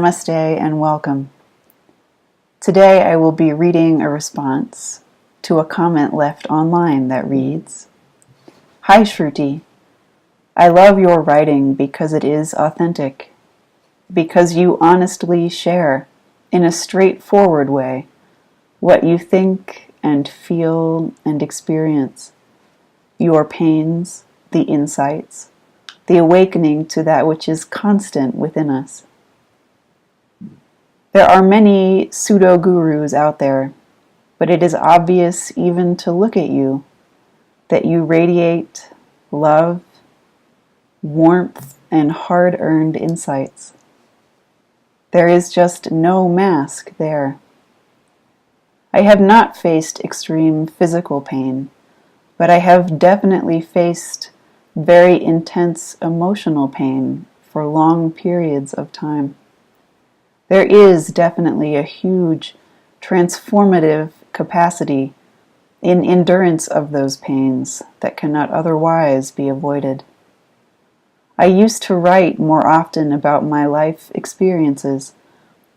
Namaste and welcome. Today I will be reading a response to a comment left online that reads, "Hi Shruti, I love your writing because it is authentic, because you honestly share, in a straightforward way, what you think and feel and experience, your pains, the insights, the awakening to that which is constant within us. There are many pseudo-gurus out there, but it is obvious even to look at you that you radiate love, warmth, and hard-earned insights. There is just no mask there. I have not faced extreme physical pain, but I have definitely faced very intense emotional pain for long periods of time. There is definitely a huge transformative capacity in endurance of those pains that cannot otherwise be avoided. I used to write more often about my life experiences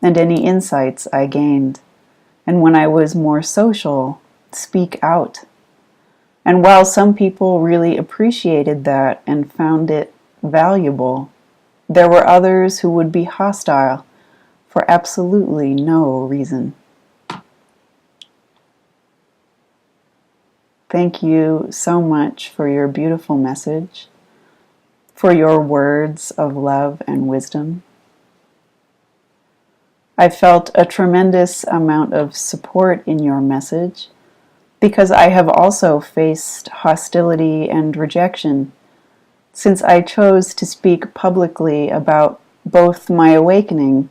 and any insights I gained, and when I was more social, speak out. And while some people really appreciated that and found it valuable, there were others who would be hostile for absolutely no reason. Thank you so much for your beautiful message, for your words of love and wisdom. I felt a tremendous amount of support in your message because I have also faced hostility and rejection since I chose to speak publicly about both my awakening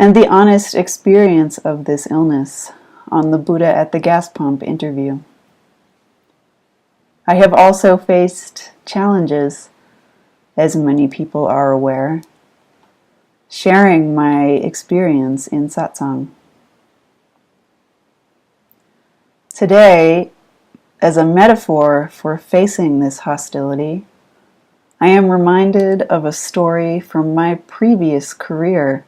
and the honest experience of this illness on the Buddha at the gas pump interview. I have also faced challenges, as many people are aware, sharing my experience in satsang. Today, as a metaphor for facing this hostility, I am reminded of a story from my previous career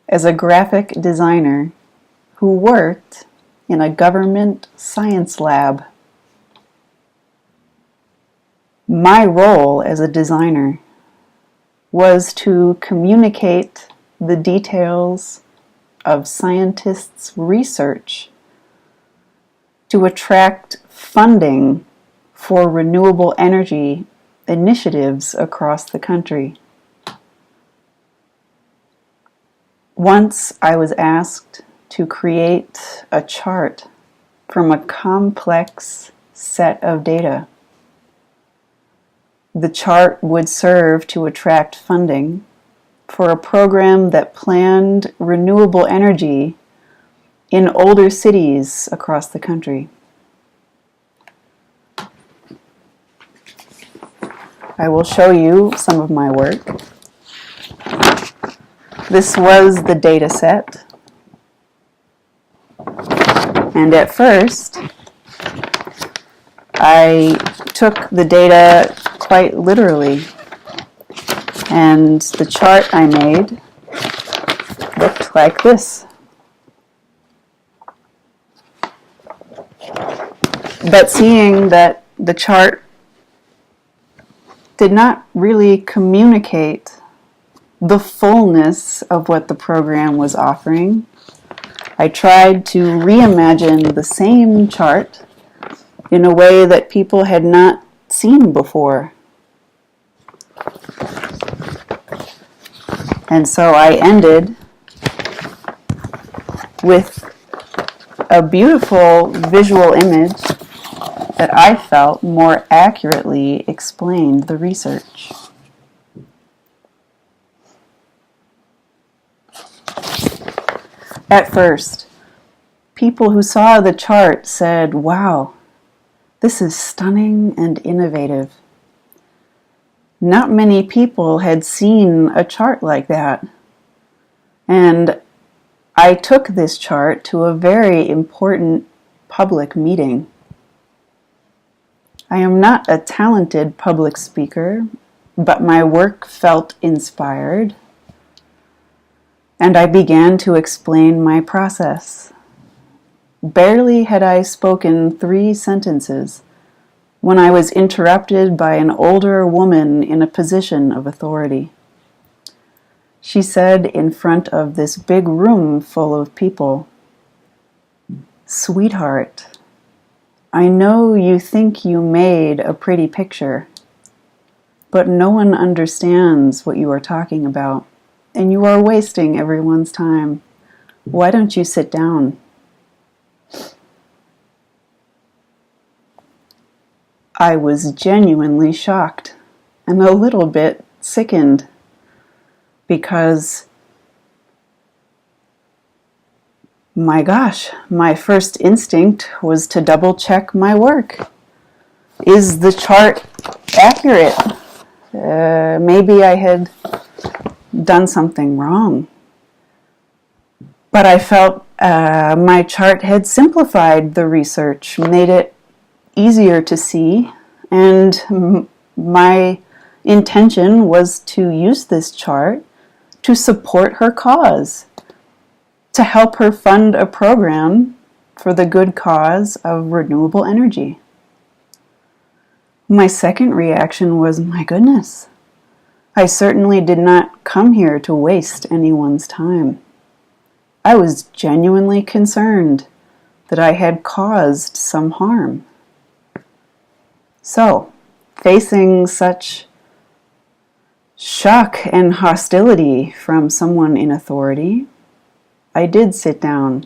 as a graphic designer who worked in a government science lab. My role as a designer was to communicate the details of scientists' research to attract funding for renewable energy initiatives across the country. Once I was asked to create a chart from a complex set of data. The chart would serve to attract funding for a program that planned renewable energy in older cities across the country. I will show you some of my work. This was the data set. And at first, I took the data quite literally. And the chart I made looked like this. But seeing that the chart did not really communicate the fullness of what the program was offering, I tried to reimagine the same chart in a way that people had not seen before. And so I ended with a beautiful visual image that I felt more accurately explained the research. At first, people who saw the chart said, "Wow, this is stunning and innovative." Not many people had seen a chart like that. And I took this chart to a very important public meeting. I am not a talented public speaker, but my work felt inspired. and I began to explain my process. Barely had I spoken 3 sentences when I was interrupted by an older woman in a position of authority. She said in front of this big room full of people, "Sweetheart, I know you think you made a pretty picture, but no one understands what you are talking about, and you are wasting everyone's time. Why don't you sit down?" I was genuinely shocked and a little bit sickened because, my gosh, my first instinct was to double check my work. Is the chart accurate? Maybe I had done something wrong. But I felt my chart had simplified the research, made it easier to see, and my intention was to use this chart to support her cause, to help her fund a program for the good cause of renewable energy. My second reaction was, my goodness, I certainly did not come here to waste anyone's time. I was genuinely concerned that I had caused some harm. So, facing such shock and hostility from someone in authority, I did sit down.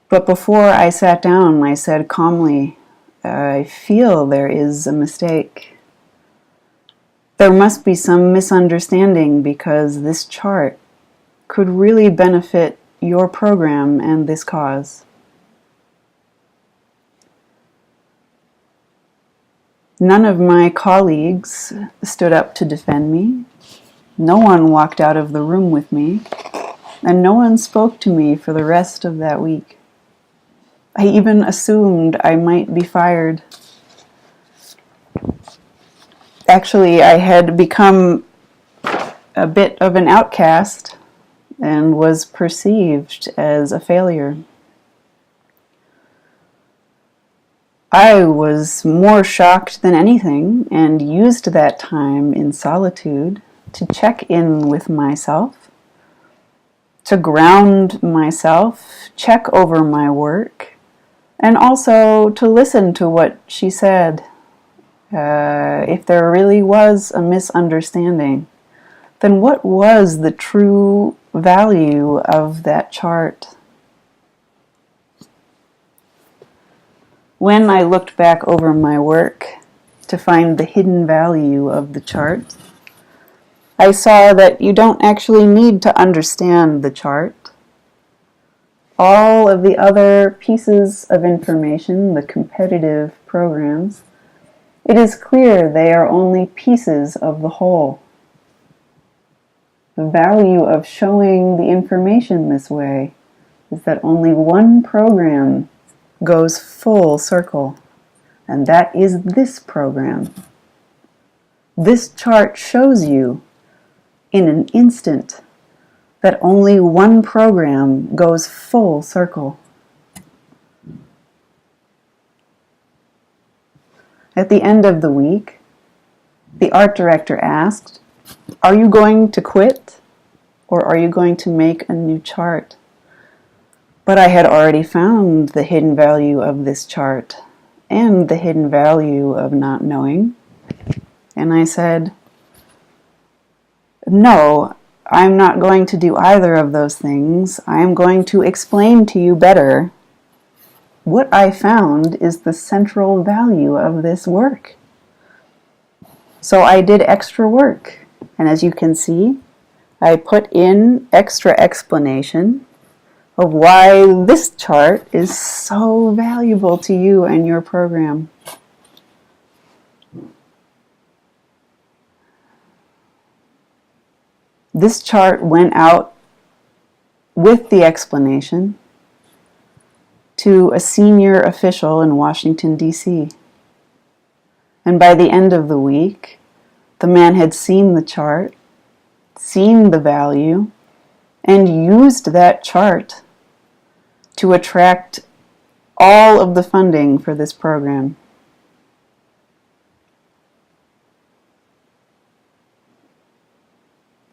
But before I sat down, I said calmly, I feel there is a mistake. There must be some misunderstanding because this chart could really benefit your program and this cause. None of my colleagues stood up to defend me. No one walked out of the room with me, and no one spoke to me for the rest of that week. I even assumed I might be fired. Actually, I had become a bit of an outcast and was perceived as a failure. I was more shocked than anything and used that time in solitude to check in with myself, to ground myself, check over my work, and also to listen to what she said. If there really was a misunderstanding, then what was the true value of that chart? When I looked back over my work to find the hidden value of the chart, I saw that you don't actually need to understand the chart. All of the other pieces of information, the competitive programs, it is clear they are only pieces of the whole. The value of showing the information this way is that only one program goes full circle, and that is this program. This chart shows you in an instant that only one program goes full circle. At the end of the week, the art director asked, "Are you going to quit, or are you going to make a new chart?" But I had already found the hidden value of this chart and the hidden value of not knowing. And I said, "No, I'm not going to do either of those things. I am going to explain to you better what I found is the central value of this work." So I did extra work. And as you can see, I put in extra explanation of why this chart is so valuable to you and your program. This chart went out with the explanation to a senior official in Washington, D.C. And by the end of the week, the man had seen the chart, seen the value, and used that chart to attract all of the funding for this program.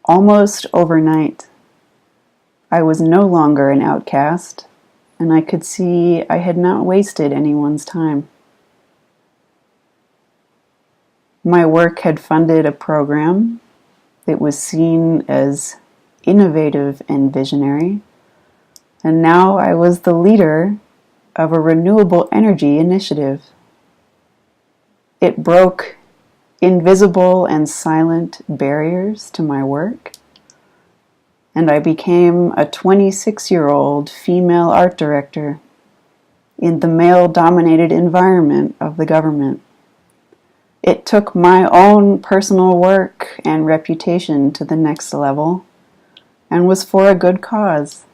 Almost overnight, I was no longer an outcast, and I could see I had not wasted anyone's time. My work had funded a program that was seen as innovative and visionary, and now I was the leader of a renewable energy initiative. It broke invisible and silent barriers to my work, and I became a 26-year-old female art director in the male-dominated environment of the government. It took my own personal work and reputation to the next level, and was for a good cause.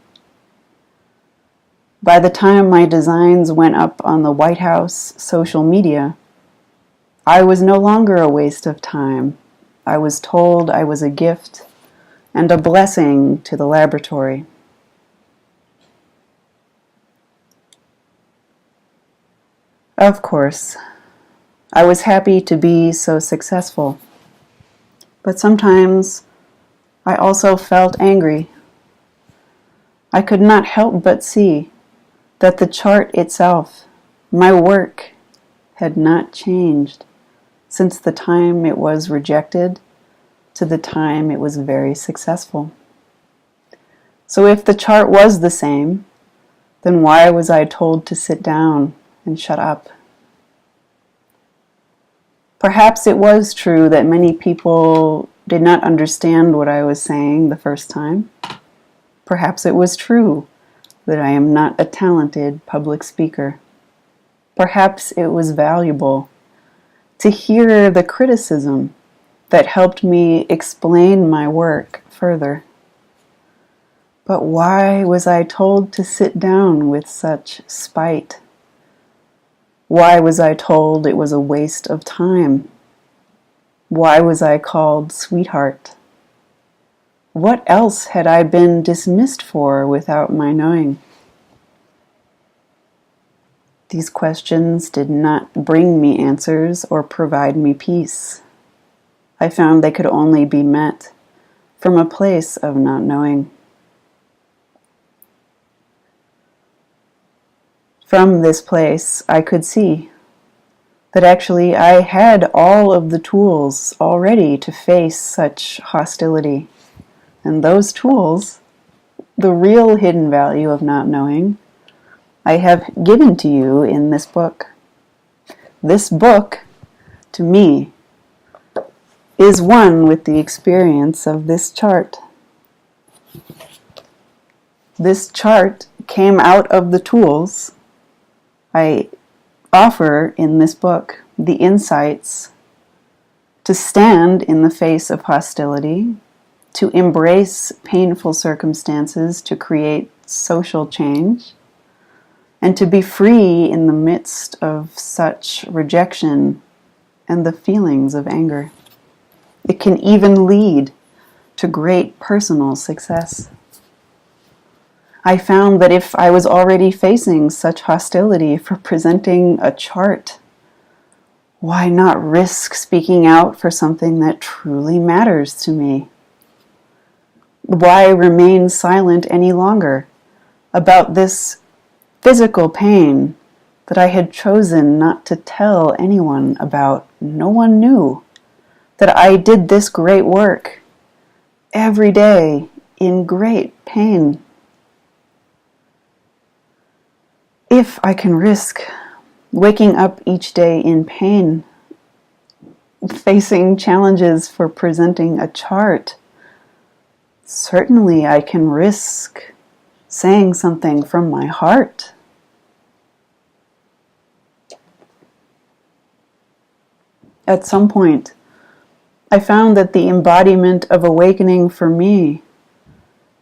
By the time my designs went up on the White House social media, I was no longer a waste of time. I was told I was a gift and a blessing to the laboratory. Of course, I was happy to be so successful, but sometimes I also felt angry. I could not help but see that the chart itself, my work, had not changed since the time it was rejected to the time it was very successful. So if the chart was the same, then why was I told to sit down and shut up? Perhaps it was true that many people did not understand what I was saying the first time. Perhaps it was true that I am not a talented public speaker. Perhaps it was valuable to hear the criticism that helped me explain my work further. But why was I told to sit down with such spite? Why was I told it was a waste of time? Why was I called sweetheart? What else had I been dismissed for without my knowing? These questions did not bring me answers or provide me peace. I found they could only be met from a place of not knowing. From this place, I could see that actually I had all of the tools already to face such hostility. And those tools, the real hidden value of not knowing, I have given to you in this book. This book, to me, is one with the experience of this chart. This chart came out of the tools I offer in this book, the insights to stand in the face of hostility, to embrace painful circumstances to create social change, and to be free in the midst of such rejection and the feelings of anger. It can even lead to great personal success. I found that if I was already facing such hostility for presenting a chart, why not risk speaking out for something that truly matters to me? Why remain silent any longer about this physical pain that I had chosen not to tell anyone about? No one knew that I did this great work every day in great pain. If I can risk waking up each day in pain, facing challenges for presenting a chart, certainly I can risk saying something from my heart. At some point, I found that the embodiment of awakening for me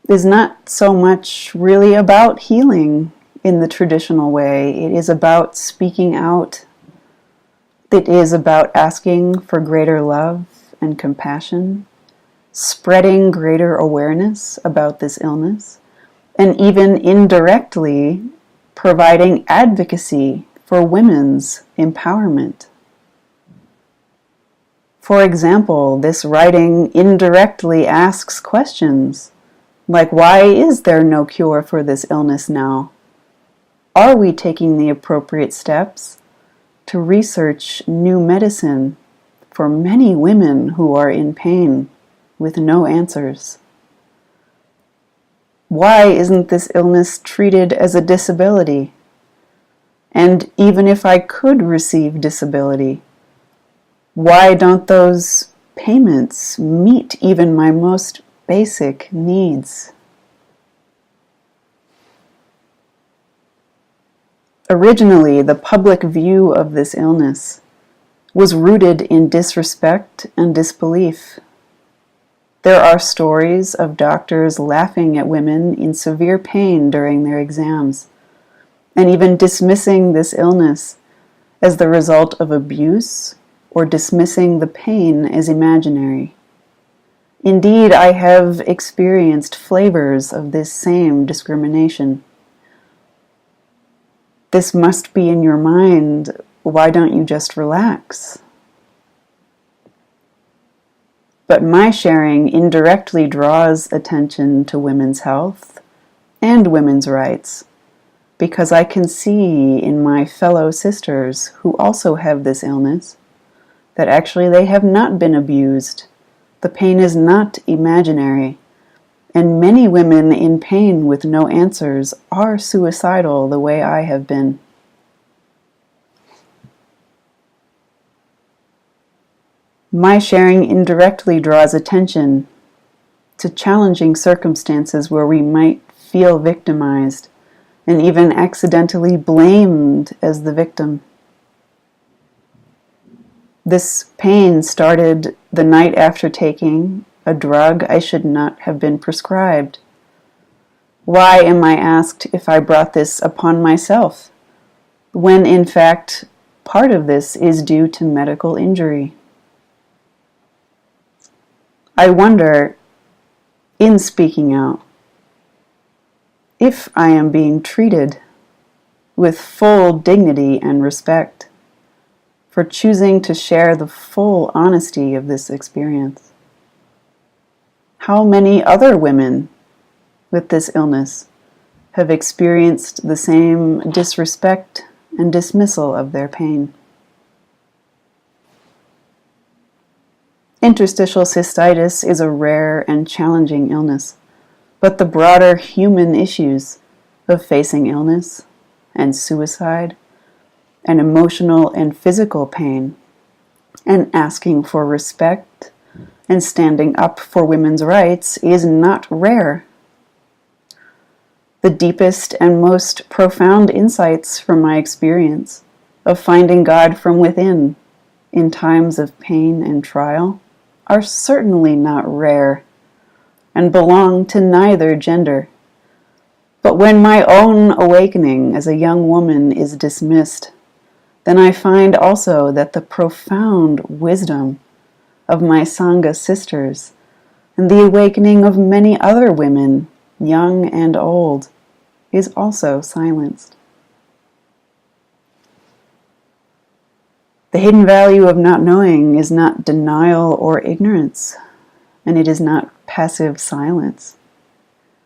is not so much really about healing in the traditional way. It is about speaking out. It is about asking for greater love and compassion, spreading greater awareness about this illness, and even indirectly providing advocacy for women's empowerment. For example, this writing indirectly asks questions like, why is there no cure for this illness now? Are we taking the appropriate steps to research new medicine for many women who are in pain with no answers? Why isn't this illness treated as a disability? And even if I could receive disability, why don't those payments meet even my most basic needs? Originally, the public view of this illness was rooted in disrespect and disbelief. There are stories of doctors laughing at women in severe pain during their exams, and even dismissing this illness as the result of abuse or dismissing the pain as imaginary. Indeed, I have experienced flavors of this same discrimination. This must be in your mind. Why don't you just relax? But my sharing indirectly draws attention to women's health and women's rights, because I can see in my fellow sisters who also have this illness that actually they have not been abused. The pain is not imaginary, and many women in pain with no answers are suicidal the way I have been. My sharing indirectly draws attention to challenging circumstances where we might feel victimized and even accidentally blamed as the victim. This pain started the night after taking a drug I should not have been prescribed. Why am I asked if I brought this upon myself, when in fact part of this is due to medical injury? I wonder, in speaking out, if I am being treated with full dignity and respect for choosing to share the full honesty of this experience. How many other women with this illness have experienced the same disrespect and dismissal of their pain? Interstitial cystitis is a rare and challenging illness, but the broader human issues of facing illness and suicide and emotional and physical pain and asking for respect and standing up for women's rights is not rare. The deepest and most profound insights from my experience of finding God from within in times of pain and trial are certainly not rare and belong to neither gender. But when my own awakening as a young woman is dismissed, then I find also that the profound wisdom of my Sangha sisters and the awakening of many other women, young and old, is also silenced. The hidden value of not knowing is not denial or ignorance, and it is not passive silence.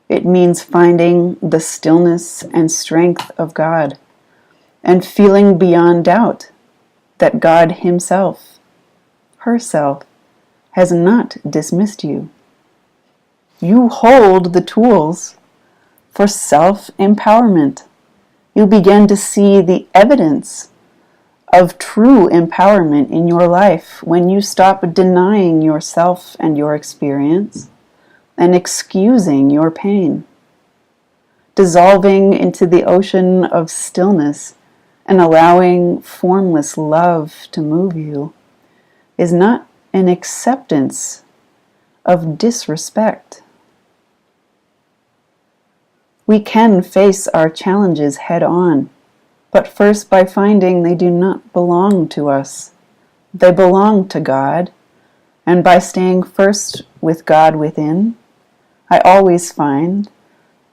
It means finding the stillness and strength of God and feeling beyond doubt that God Himself, herself, has not dismissed you. You hold the tools for self-empowerment. You begin to see the evidence of true empowerment in your life when you stop denying yourself and your experience and excusing your pain. Dissolving into the ocean of stillness and allowing formless love to move you is not an acceptance of disrespect. We can face our challenges head on, but first by finding they do not belong to us. They belong to God, and by staying first with God within, I always find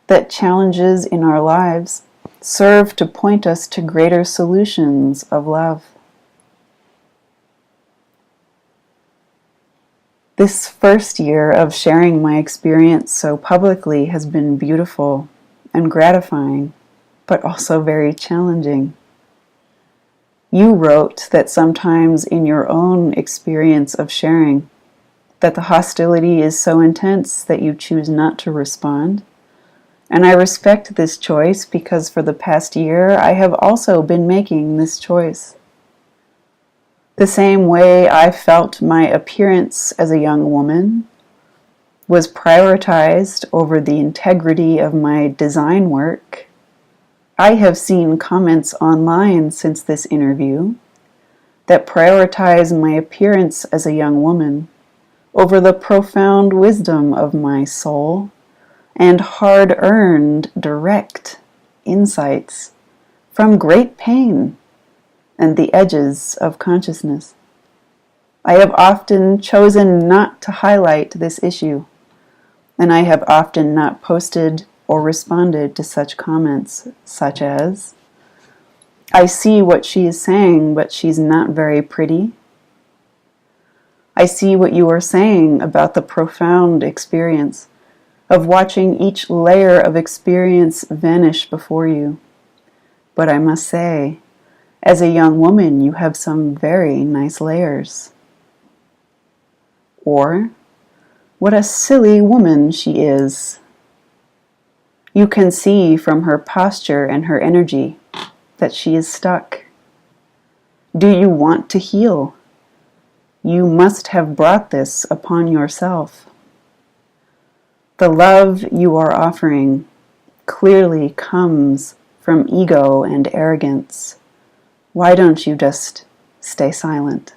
that challenges in our lives serve to point us to greater solutions of love. This first year of sharing my experience so publicly has been beautiful and gratifying, but also very challenging. You wrote that sometimes in your own experience of sharing, that the hostility is so intense that you choose not to respond. And I respect this choice because for the past year I have also been making this choice. The same way I felt my appearance as a young woman was prioritized over the integrity of my design work, I have seen comments online since this interview that prioritize my appearance as a young woman over the profound wisdom of my soul and hard-earned direct insights from great pain and the edges of consciousness. I have often chosen not to highlight this issue, and I have often not posted or responded to such comments, such as, "I see what she is saying, but she's not very pretty. I see what you are saying about the profound experience of watching each layer of experience vanish before you. But I must say, as a young woman, you have some very nice layers." Or, "What a silly woman she is. You can see from her posture and her energy that she is stuck. Do you want to heal? You must have brought this upon yourself. The love you are offering clearly comes from ego and arrogance. Why don't you just stay silent?"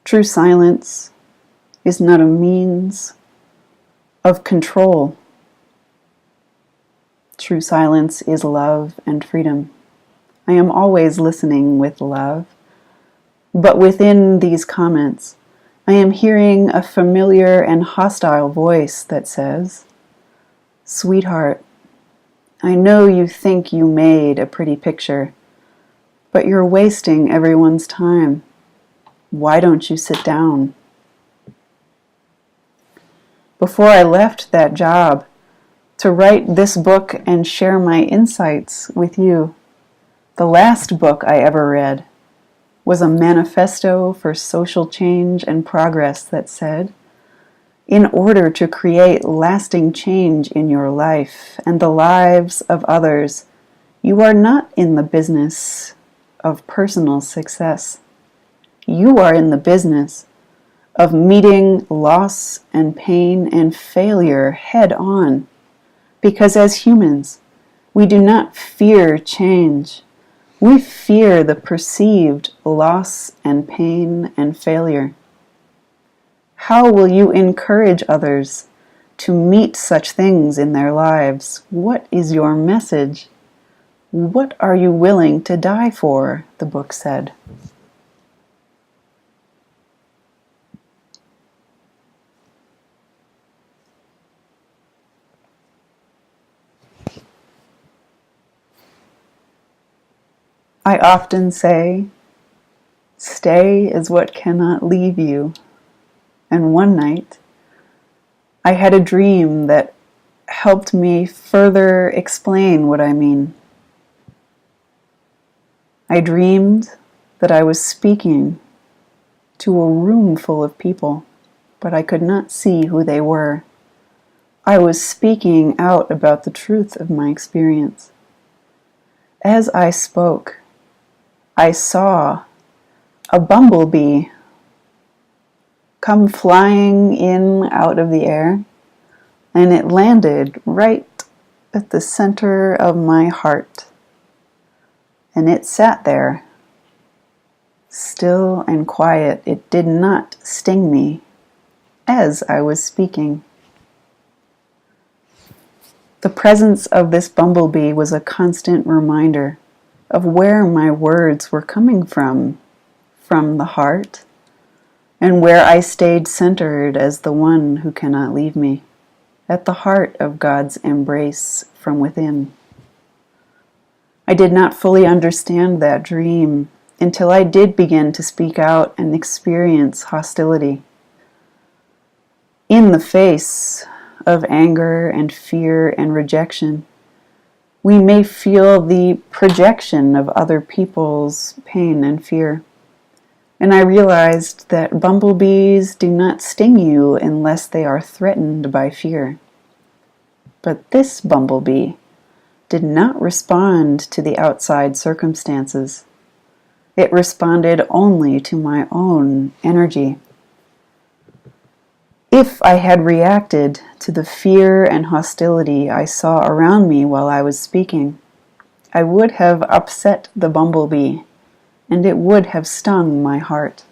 True silence is not a means of control. True silence is love and freedom. I am always listening with love, but within these comments, I am hearing a familiar and hostile voice that says, "Sweetheart, I know you think you made a pretty picture, but you're wasting everyone's time. Why don't you sit down?" Before I left that job to write this book and share my insights with you, the last book I ever read was a manifesto for social change and progress that said, in order to create lasting change in your life and the lives of others, you are not in the business of personal success. You are in the business of meeting loss and pain and failure head on, because as humans, we do not fear change. We fear the perceived loss and pain and failure. How will you encourage others to meet such things in their lives? What is your message? What are you willing to die for? The book said. I often say, stay is what cannot leave you. And one night, I had a dream that helped me further explain what I mean. I dreamed that I was speaking to a room full of people, but I could not see who they were. I was speaking out about the truth of my experience. As I spoke, I saw a bumblebee come flying in out of the air, and it landed right at the center of my heart. And it sat there, still and quiet. It did not sting me as I was speaking. The presence of this bumblebee was a constant reminder of where my words were coming from the heart, and where I stayed centered as the one who cannot leave me, at the heart of God's embrace from within. I did not fully understand that dream until I did begin to speak out and experience hostility. In the face of anger and fear and rejection, we may feel the projection of other people's pain and fear. And I realized that bumblebees do not sting you unless they are threatened by fear. But this bumblebee did not respond to the outside circumstances. It responded only to my own energy. If I had reacted to the fear and hostility I saw around me while I was speaking, I would have upset the bumblebee, and it would have stung my heart.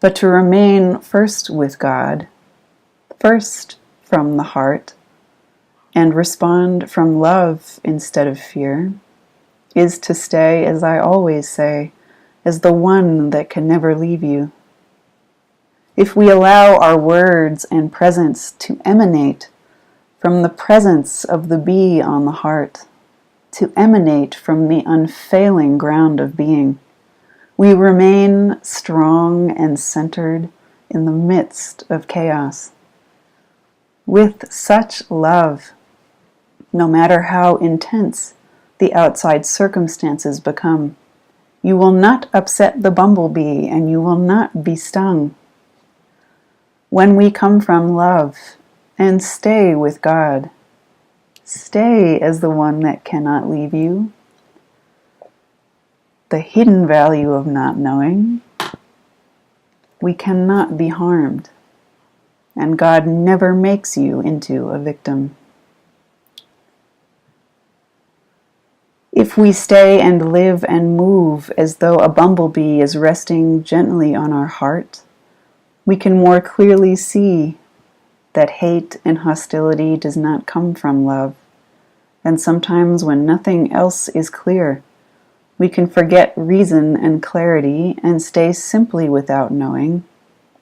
But to remain first with God, first from the heart, and respond from love instead of fear, is to stay, as I always say, as the one that can never leave you. If we allow our words and presence to emanate from the presence of the bee on the heart, to emanate from the unfailing ground of being, we remain strong and centered in the midst of chaos. With such love, no matter how intense the outside circumstances become, you will not upset the bumblebee and you will not be stung. When we come from love and stay with God, stay as the one that cannot leave you, the hidden value of not knowing, we cannot be harmed, and God never makes you into a victim. If we stay and live and move as though a bumblebee is resting gently on our heart, we can more clearly see that hate and hostility does not come from love. And sometimes when nothing else is clear, we can forget reason and clarity and stay simply without knowing,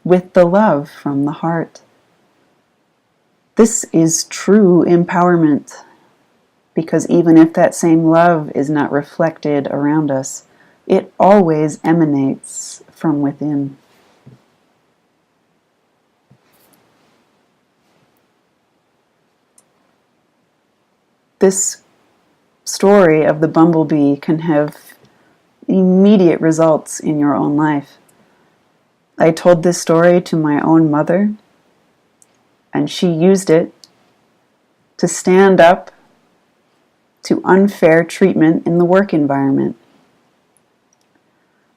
with the love from the heart. This is true empowerment, because even if that same love is not reflected around us, it always emanates from within. This story of the bumblebee can have immediate results in your own life. I told this story to my own mother, and she used it to stand up to unfair treatment in the work environment.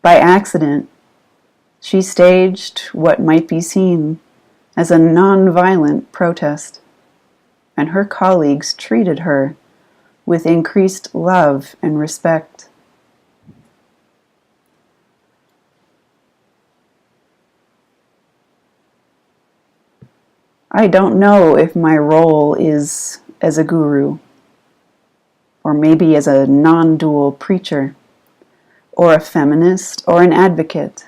By accident, she staged what might be seen as a non-violent protest, and her colleagues treated her with increased love and respect. I don't know if my role is as a guru, or maybe as a non-dual preacher, or a feminist, or an advocate.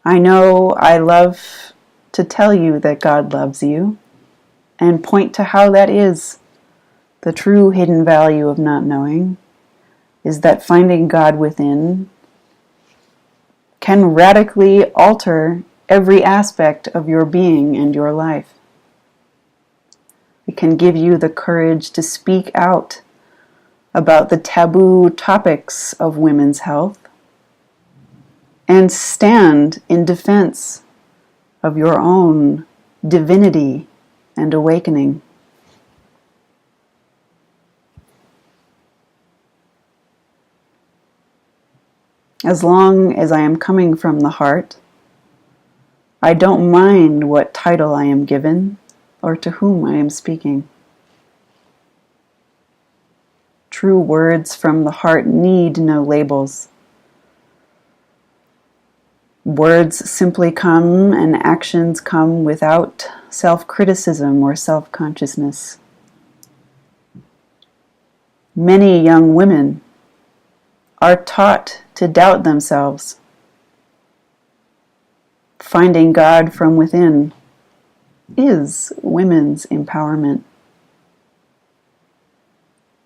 I know I love to tell you that God loves you, and point to how that is. The true hidden value of not knowing is that finding God within can radically alter every aspect of your being and your life. It can give you the courage to speak out about the taboo topics of women's health and stand in defense of your own divinity and awakening. As long as I am coming from the heart, I don't mind what title I am given or to whom I am speaking. True words from the heart need no labels. Words simply come and actions come without self-criticism or self-consciousness. Many young women are taught to doubt themselves. Finding God from within is women's empowerment.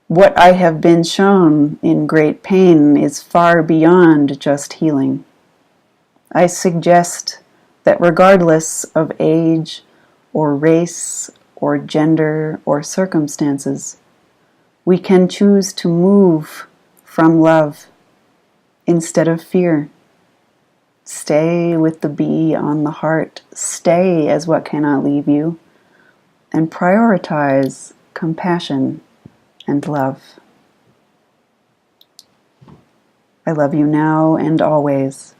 What I have been shown in great pain is far beyond just healing. I suggest that regardless of age or race or gender or circumstances, we can choose to move from love instead of fear. Stay with the bee on the heart. Stay as what cannot leave you. And prioritize compassion and love. I love you now and always.